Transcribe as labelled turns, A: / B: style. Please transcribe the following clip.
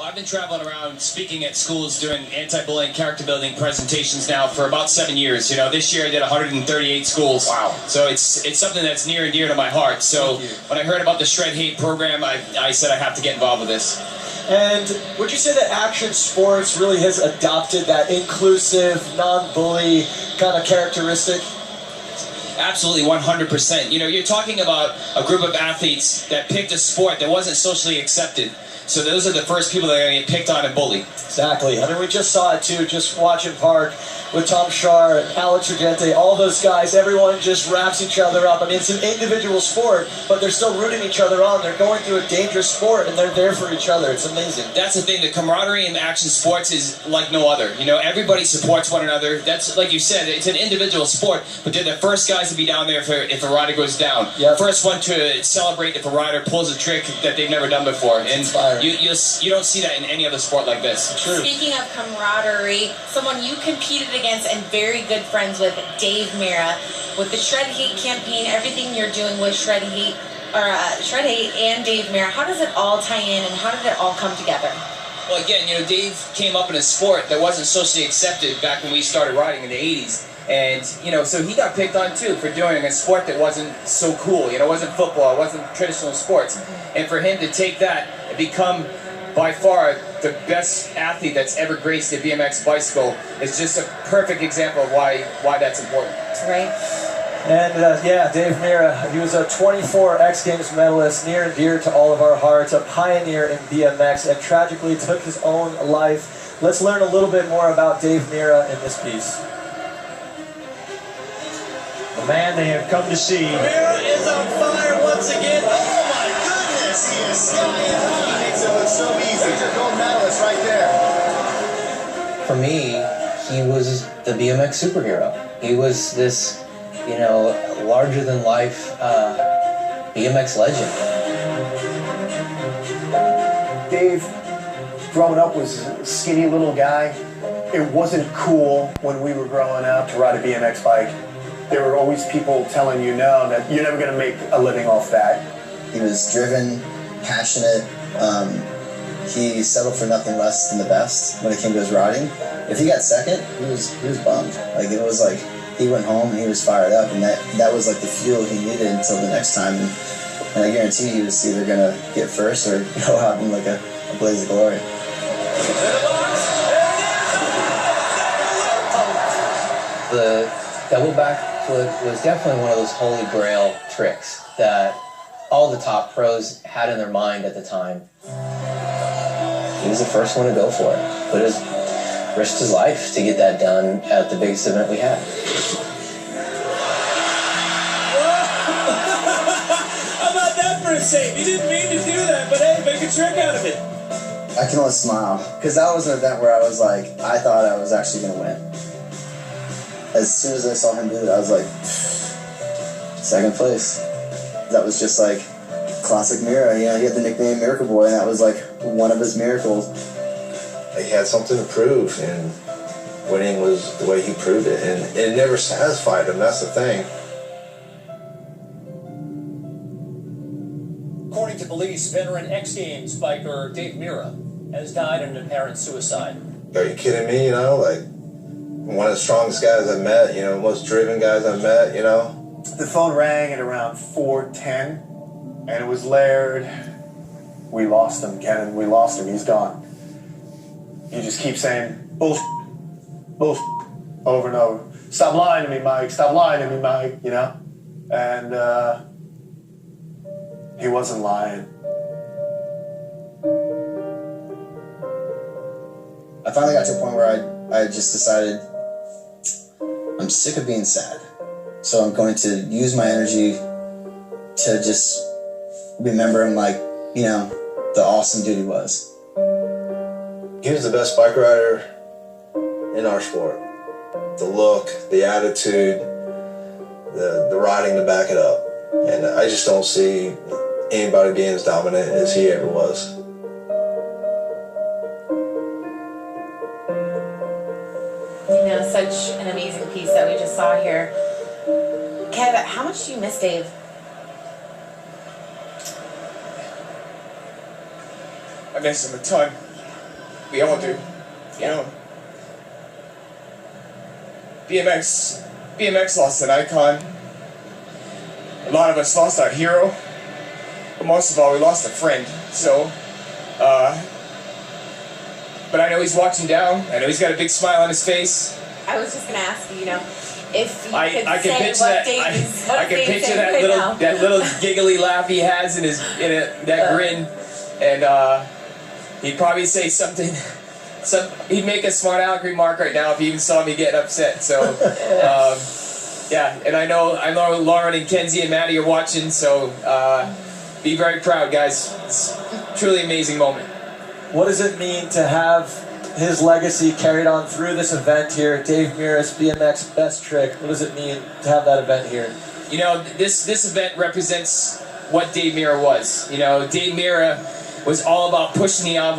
A: I've been traveling around speaking at schools doing anti-bullying, character-building presentations now for about 7 years. You know, this year I did 138 schools.
B: Wow.
A: So it's something that's near and dear to my heart. So when I heard about the Shred Hate program, I said I have to get involved with this.
B: And would you say that action sports really has adopted that inclusive, non-bully kind of characteristic?
A: Absolutely, 100%. You know, you're talking about a group of athletes that picked a sport that wasn't socially accepted. So those are the first people that are going to get picked on and bullied.
B: Exactly. I mean, we just saw it too, just watching Park with Tom Shar and Alex Regente, all those guys, everyone just wraps each other up. I mean, it's an individual sport, but they're still rooting each other on. They're going through a dangerous sport, and they're there for each other. It's amazing.
A: That's the thing. The camaraderie in action sports is like no other. You know, everybody supports one another. That's, like you said, it's an individual sport, but they're the first guys to be down there if a rider goes down.
B: Yep.
A: First one to celebrate if a rider pulls a trick that they've never done before. And you don't see that in any other sport like this.
B: True.
C: Speaking of camaraderie, someone you competed against and very good friends with, Dave Mirra, with the Shred Hate campaign, everything you're doing with Shred Hate and Dave Mirra, how does it all tie in and how did it all come together?
A: Well, again, you know, Dave came up in a sport that wasn't socially accepted back when we started riding in the 80s. And, you know, so he got picked on, too, for doing a sport that wasn't so cool. You know, it wasn't football, it wasn't traditional sports. And for him to take that and become, by far, the best athlete that's ever graced a BMX bicycle is just a perfect example of why that's important.
C: Right.
B: And, yeah, Dave Mirra, he was a 24 X Games medalist, near and dear to all of our hearts, a pioneer in BMX, and tragically took his own life. Let's learn a little bit more about Dave Mirra in this piece. The man they have come to see.
D: Mirra is on fire once again. Oh my goodness, he is skying high. So it's so easy. He's a gold medalist right there.
E: For me, he was the BMX superhero. He was this, you know, larger than life BMX legend.
F: Dave, growing up, was a skinny little guy. It wasn't cool when we were growing up to ride a BMX bike. There were always people telling you no, that you're never going to make a living off that.
G: He was driven, passionate. He settled for nothing less than the best when it came to his riding. If he got second, he was bummed. Like, it was like he went home and he was fired up, and that was like the fuel he needed until the next time. And I guarantee he was either going to get first or go out in like a blaze of glory.
E: The double backflip was definitely one of those holy grail tricks that all the top pros had in their mind at the time. He was the first one to go for it. Risked his life to get that done at the biggest event we had.
D: How about that for a save? You didn't mean to do that, but hey, make a trick out of it.
G: I can only smile, because that was an event where I was like, I thought I was actually going to win. As soon as I saw him do it, I was like, second place. That was just like classic Mirra. You know, he had the nickname Miracle Boy, and that was like one of his miracles.
H: He had something to prove, and winning was the way he proved it, and it never satisfied him. That's the thing.
I: According to police, veteran X Games biker Dave Mirra has died in an apparent suicide.
H: Are you kidding me? You know, like one of the strongest guys I've met. You know, most driven guys I've met. You know.
F: The phone rang at around 4:10, and it was Laird. We lost him, Kenan. We lost him. He's gone. You just keep saying, bullshit, bullshit, over and over. Stop lying to me, Mike. Stop lying to me, Mike, you know? And he wasn't lying.
G: I finally got to a point where I just decided I'm sick of being sad. So I'm going to use my energy to just remember him like, you know, the awesome dude he was.
H: He was the best bike rider in our sport. The look, the attitude, the riding to back it up. And I just don't see anybody being as dominant as he ever was.
C: You know, such an amazing piece that we just saw here. Kev, how much do you miss Dave?
A: I miss him a ton. We all do. You know, BMX lost an icon. A lot of us lost our hero. But most of all, we lost a friend. So, but I know he's watching down. I know he's got a big smile on his face.
C: I was just gonna ask you, if you
A: I
C: could
A: can
C: say
A: picture
C: what
A: that.
C: Dave
A: I can picture that little giggly laugh he has in that grin, and he'd probably say something. He'd make a smart aleck remark right now if he even saw me getting upset. So, yeah, and I know Lauren and Kenzie and Maddie are watching. So, be very proud, guys. It's a truly amazing moment.
B: What does it mean to have his legacy carried on through this event here? Dave Mirra's BMX Best Trick. What does it mean to have that event here?
A: You know, this event represents what Dave Mirra was. You know, Dave Mirra was all about pushing the envelope.